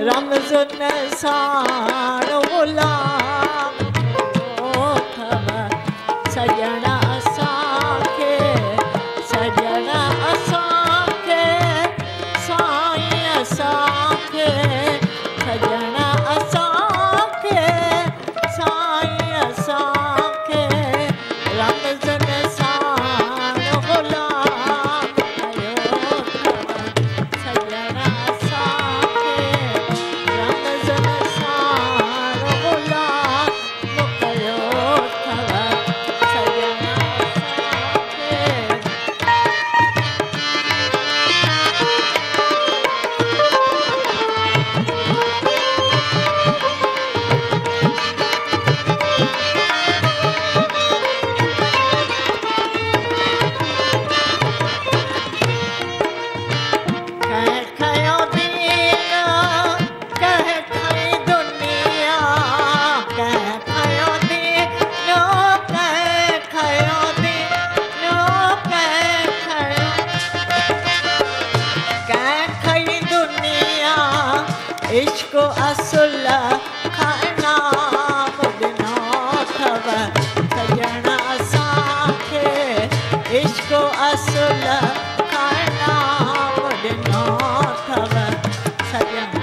रमज़ुन साण ग़ुलाम थव सजण असांखे सजण असांखे साईं असांखे सजण असांखे साईं असांखे रमज़ुन साण ग़ुलाम कयो थव सजण असांखे रमज़ुन साण ग़ुलाम कयो थव सजण इश्क असुल खाना ॾिनो थव सजण असांखे इश्क असुल खाना ॾिनो थव सजण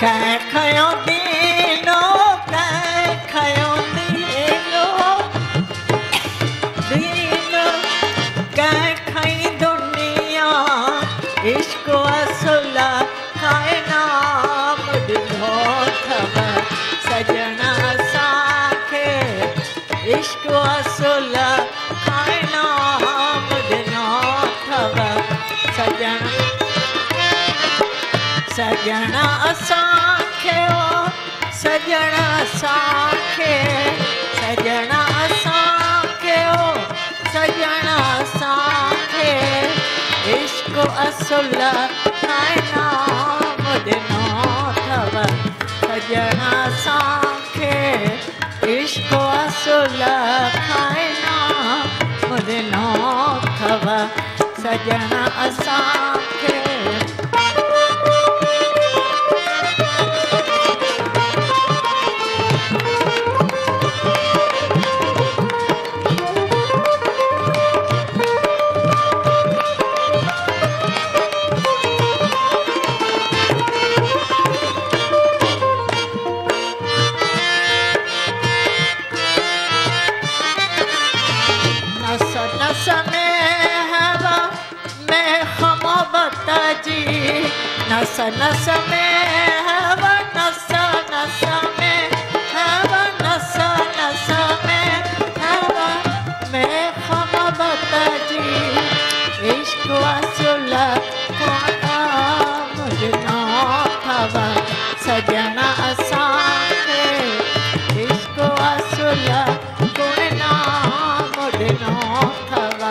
कै खयो दीनो कै खयो दीनो दीनो कै खई दुनिया इश्क असुल खाए नाम ॾिनो थव सजण असांखे इश्क असुल खाए नाम ॾिनो थव सजण सजण असांखे सजण असांखे सजण असांखे सजण असांखे इश्क असुल खाए नाम ॾिनो थव सजण असांखे इश्क असुल खाए नाम ॾिनो थव सजण असांखे नस में हवा में मोहब्बत जी नस नस में हवा नस नस में हवा नस नस में हवा में मोहब्बत जी इश्क असुल खाना ॾिनो थव सजण असांखे इश्क असुल नाम ॾिनो थव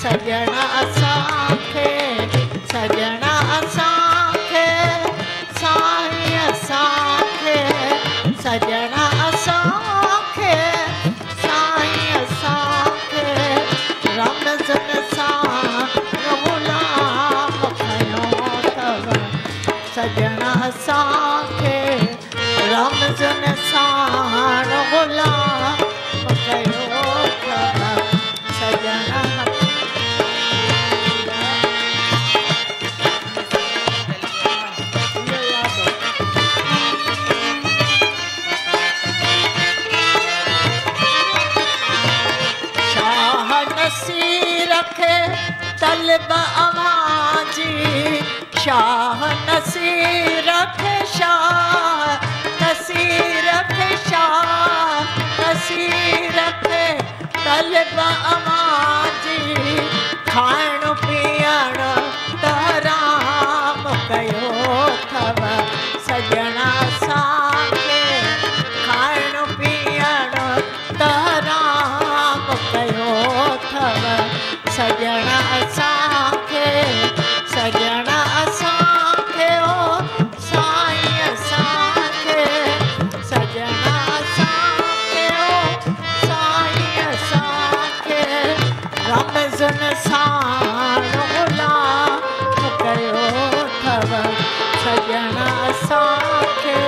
सजण असांखे सजण असांखे साईं असांखे सजण असांखे साईं असांखे रमज़ुन साण ग़ुलाम कयो थव सजण असांखे रमज़ुन साण ग़ुलाम कयो थव सजण तलब अवाजी शाह नसीर रखे शाह नसीर रखे शाह नसीर रखे तलब अवाजी खाइण पीअण त हराम कयो थव सजण साण गुलाम कयो अथव सजण असांखे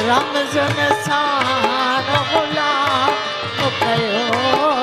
रमज़न साण गुलाम कयो